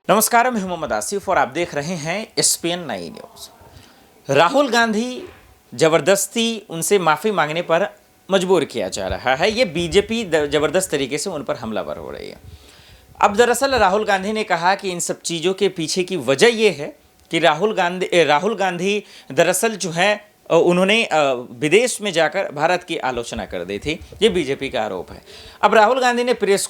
नमस्कार, मैं मोहम्मद आसिफ और आप देख रहे हैं एसपीएन 9 न्यूज। राहुल गांधी जबरदस्ती उनसे माफी मांगने पर मजबूर किया जा रहा है। ये बीजेपी जबरदस्त तरीके से उन पर हमलावर हो रही है। अब दरअसल राहुल गांधी ने कहा कि इन सब चीज़ों के पीछे की वजह यह है कि राहुल गांधी दरअसल जो है उन्होंने विदेश में जाकर भारत की आलोचना कर दी थी। ये बीजेपी का आरोप है। अब राहुल गांधी ने प्रेस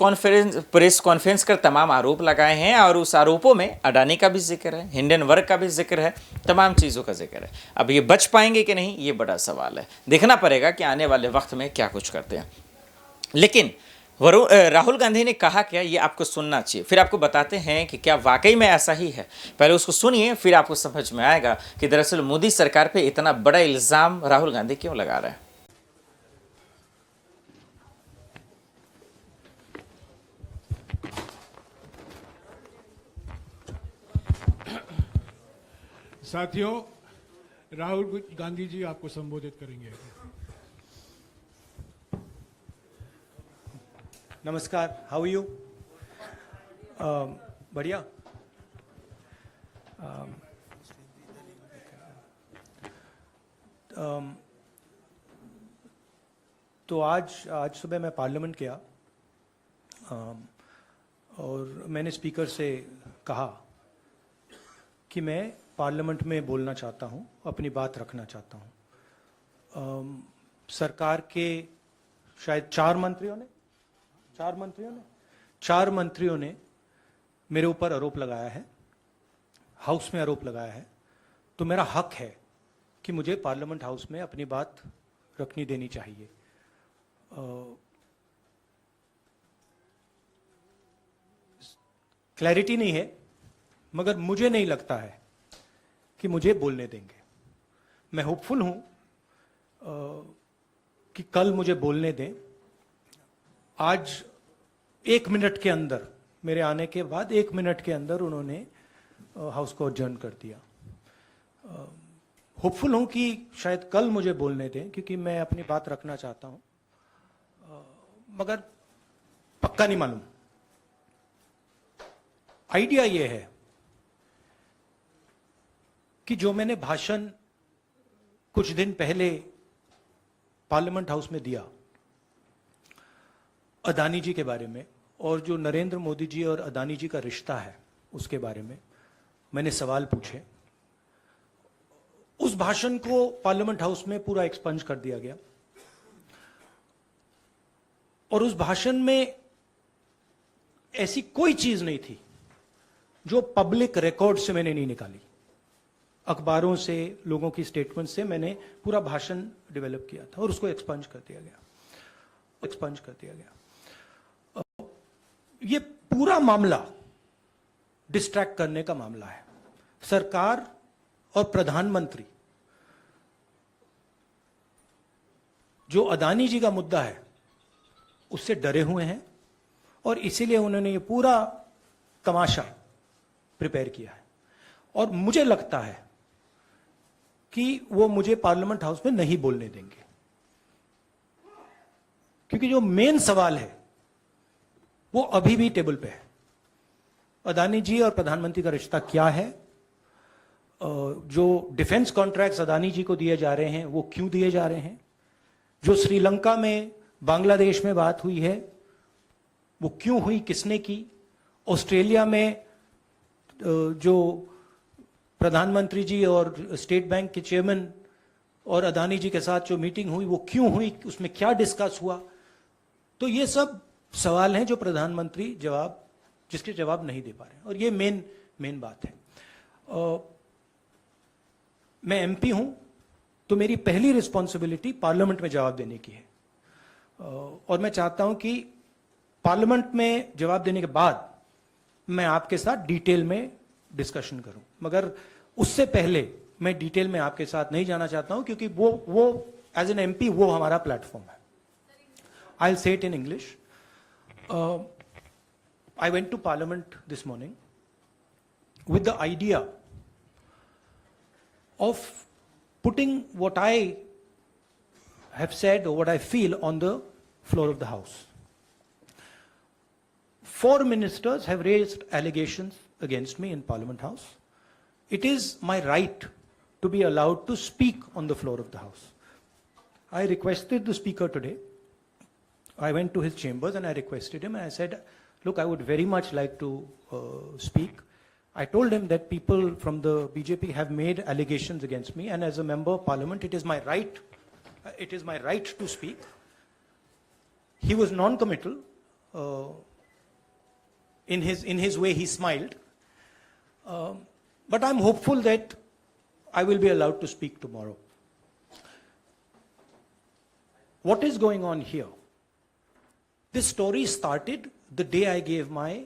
कॉन्फ्रेंस कर तमाम आरोप लगाए हैं और उस आरोपों में अडानी का भी जिक्र है, हिंडन वर्ग का भी जिक्र है, तमाम चीज़ों का जिक्र है। अब ये बच पाएंगे कि नहीं, ये बड़ा सवाल है। देखना पड़ेगा कि आने वाले वक्त में क्या कुछ करते हैं। लेकिन राहुल गांधी ने कहा क्या, ये आपको सुनना चाहिए। फिर आपको बताते हैं कि क्या वाकई में ऐसा ही है। पहले उसको सुनिए, फिर आपको समझ में आएगा कि दरअसल मोदी सरकार पे इतना बड़ा इल्जाम राहुल गांधी क्यों लगा रहे हैं। साथियों, राहुल गांधी जी आपको संबोधित करेंगे। नमस्कार, हाउ यू? बढ़िया। तो आज सुबह मैं पार्लियामेंट गया और मैंने स्पीकर से कहा कि मैं पार्लियामेंट में बोलना चाहता हूं, अपनी बात रखना चाहता हूं। सरकार के शायद चार मंत्रियों ने मेरे ऊपर आरोप लगाया है, हाउस में आरोप लगाया है। तो मेरा हक है कि मुझे पार्लियामेंट हाउस में अपनी बात रखनी देनी चाहिए। क्लैरिटी नहीं है, मगर मुझे नहीं लगता है कि मुझे बोलने देंगे। मैं होपफुल हूं कि कल मुझे बोलने दें। आज 1 मिनट के अंदर, मेरे आने के बाद 1 मिनट के अंदर उन्होंने हाउस को अडजर्न कर दिया। होपफुल हूं कि शायद कल मुझे बोलने दें, क्योंकि मैं अपनी बात रखना चाहता हूं, मगर पक्का नहीं मालूम। आइडिया यह है कि जो मैंने भाषण कुछ दिन पहले पार्लियामेंट हाउस में दिया अदानी जी के बारे में, और जो नरेंद्र मोदी जी और अदानी जी का रिश्ता है उसके बारे में मैंने सवाल पूछे। उस भाषण को पार्लियामेंट हाउस में पूरा एक्सपंज कर दिया गया और उस भाषण में ऐसी कोई चीज नहीं थी जो पब्लिक रिकॉर्ड से मैंने नहीं निकाली। अखबारों से, लोगों की स्टेटमेंट से मैंने पूरा भाषण डेवलप किया था और उसको एक्सपंज कर दिया गया। ये पूरा मामला डिस्ट्रैक्ट करने का मामला है। सरकार और प्रधानमंत्री जो अदानी जी का मुद्दा है उससे डरे हुए हैं और इसीलिए उन्होंने ये पूरा तमाशा प्रिपेयर किया है। और मुझे लगता है कि वो मुझे पार्लियामेंट हाउस में नहीं बोलने देंगे, क्योंकि जो मेन सवाल है वो अभी भी टेबल पे है। अदानी जी और प्रधानमंत्री का रिश्ता क्या है? जो डिफेंस कॉन्ट्रैक्ट्स अदानी जी को दिए जा रहे हैं वो क्यों दिए जा रहे हैं? जो श्रीलंका में, बांग्लादेश में बात हुई है वो क्यों हुई, किसने की? ऑस्ट्रेलिया में जो प्रधानमंत्री जी और स्टेट बैंक के चेयरमैन और अदानी जी के साथ जो मीटिंग हुई वो क्यों हुई, उसमें क्या डिस्कस हुआ? तो ये सब सवाल हैं जो प्रधानमंत्री जिसके जवाब नहीं दे पा रहे हैं, और ये मेन बात है। मैं एमपी हूं तो मेरी पहली रिस्पॉन्सिबिलिटी पार्लियामेंट में जवाब देने की है, और मैं चाहता हूं कि पार्लियामेंट में जवाब देने के बाद मैं आपके साथ डिटेल में डिस्कशन करूं। मगर उससे पहले मैं डिटेल में आपके साथ नहीं जाना चाहता हूं, क्योंकि वो एज एन एमपी वो हमारा प्लेटफॉर्म है। I will say it in English. I went to Parliament this morning with the idea of putting what I have said or what I feel on the floor of the House. 4 ministers have raised allegations against me in Parliament House. It is my right to be allowed to speak on the floor of the House. I requested the Speaker today. I went to his chambers and I requested him and I said, look, I would very much like to speak. I told him that people from the BJP have made allegations against me, and as a member of Parliament, it is my right to speak. He was non-committal. In his way, he smiled. But I'm hopeful that I will be allowed to speak tomorrow. What is going on here? This story started the day I gave my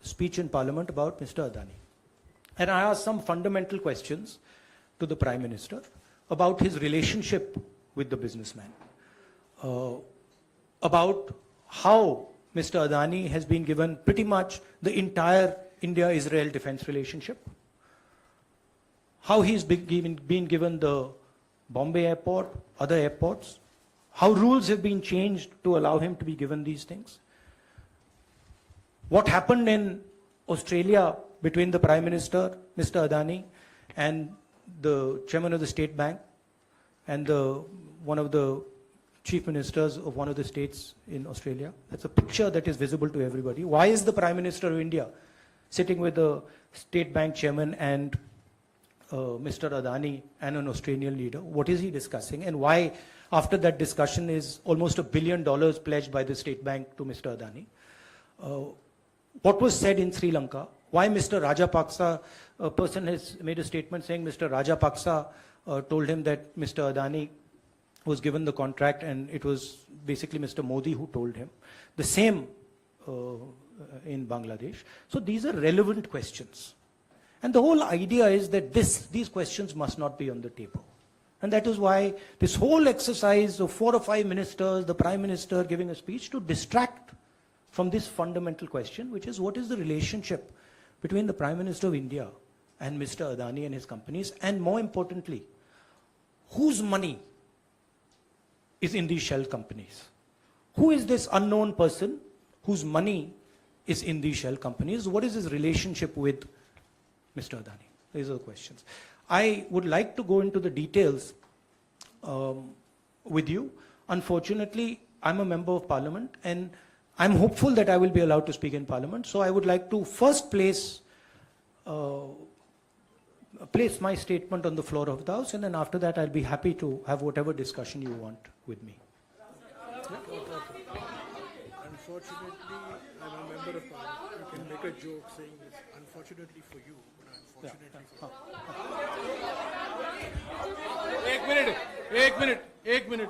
speech in Parliament about Mr. Adani. And I asked some fundamental questions to the Prime Minister about his relationship with the businessman, about how Mr. Adani has been given pretty much the entire India-Israel defense relationship, how he's been given the Bombay airport, other airports, how rules have been changed to allow him to be given these things. What happened in Australia between the Prime Minister, Mr. Adani, and the Chairman of the State Bank, and one of the Chief Ministers of one of the states in Australia. That's a picture that is visible to everybody. Why is the Prime Minister of India sitting with the State Bank Chairman and Mr. Adani and an Australian leader? What is he discussing? And why, after that discussion, is almost $1 billion pledged by the State Bank to Mr. Adani? What was said in Sri Lanka? Why Mr. Rajapaksa, a person has made a statement saying Mr. Rajapaksa told him that Mr. Adani was given the contract and it was basically Mr. Modi who told him. The same in Bangladesh. So these are relevant questions. And the whole idea is that these questions must not be on the table. And that is why this whole exercise of 4 or 5 ministers, the Prime Minister giving a speech, to distract from this fundamental question, which is what is the relationship between the Prime Minister of India and Mr. Adani and his companies, and more importantly, whose money is in these shell companies? Who is this unknown person whose money is in these shell companies? What is his relationship with Mr. Adani? These are the questions. I would like to go into the details with you. Unfortunately, I'm a member of Parliament and I'm hopeful that I will be allowed to speak in Parliament. So I would like to first place my statement on the floor of the House, and then after that I'll be happy to have whatever discussion you want with me. Unfortunately, I'm a member of Parliament. You can make a joke saying this, unfortunately for you, but unfortunately for एक minute एक minute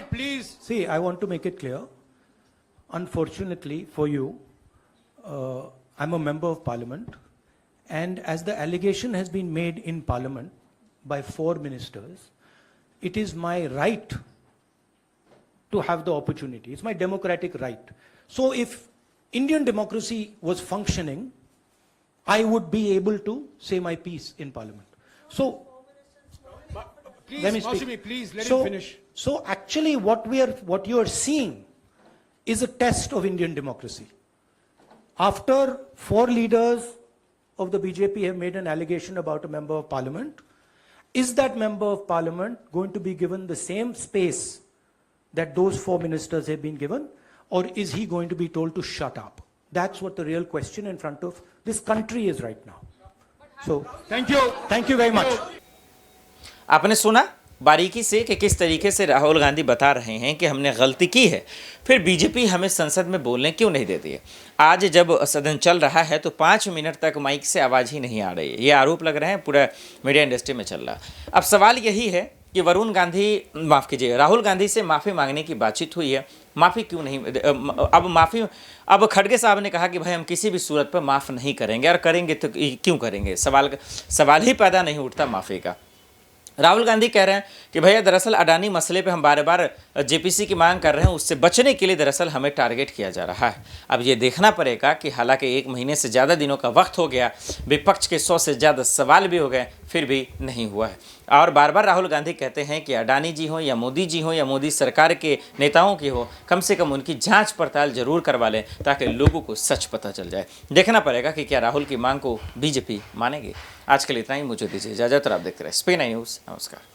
please. See, I want to make it clear. Unfortunately for you, I'm a member of Parliament, and as the allegation has been made in Parliament by 4 ministers, it is my right to have the opportunity. It's my democratic right. So if Indian democracy was functioning, I would be able to say my piece in Parliament. So, please, let me speak. Mausami, please let him finish. So actually what you are seeing is a test of Indian democracy. After 4 leaders of the BJP have made an allegation about a member of Parliament, is that member of Parliament going to be given the same space that those 4 ministers have been given, or is he going to be told to shut up? That's what the real question in front of this country is right now. So, thank you very much. आपने सुना बारीकी से कि किस तरीके से राहुल गांधी बता रहे हैं कि हमने गलती की है, फिर बीजेपी हमें संसद में बोलने क्यों नहीं देती है। आज जब सदन चल रहा है तो 5 मिनट तक माइक से आवाज़ ही नहीं आ रही है। ये आरोप लग रहे हैं पूरा मीडिया इंडस्ट्री में चल रहा। अब सवाल यही है कि राहुल गांधी से माफ़ी मांगने की बातचीत हुई है, माफ़ी क्यों नहीं? अब खड़गे साहब ने कहा कि भाई हम किसी भी सूरत पर माफ़ नहीं करेंगे, और करेंगे तो क्यों करेंगे? सवाल ही पैदा नहीं उठता माफ़ी का। राहुल गांधी कह रहे हैं कि भैया दरअसल अडानी मसले पे हम बार बार जेपीसी की मांग कर रहे हैं, उससे बचने के लिए दरअसल हमें टारगेट किया जा रहा है। अब ये देखना पड़ेगा कि हालांकि 1 महीने से ज़्यादा दिनों का वक्त हो गया, विपक्ष के 100 से ज़्यादा सवाल भी हो गए, फिर भी नहीं हुआ है। और बार बार राहुल गांधी कहते हैं कि अडानी जी हो या मोदी जी हो या मोदी सरकार के नेताओं की हो, कम से कम उनकी जांच पड़ताल जरूर करवा लें ताकि लोगों को सच पता चल जाए। देखना पड़ेगा कि क्या राहुल की मांग को बीजेपी मानेगी। आज के लिए इतना ही, मुझे दीजिए इजाजत और आप देखते रहे SPN9 न्यूज़। नमस्कार।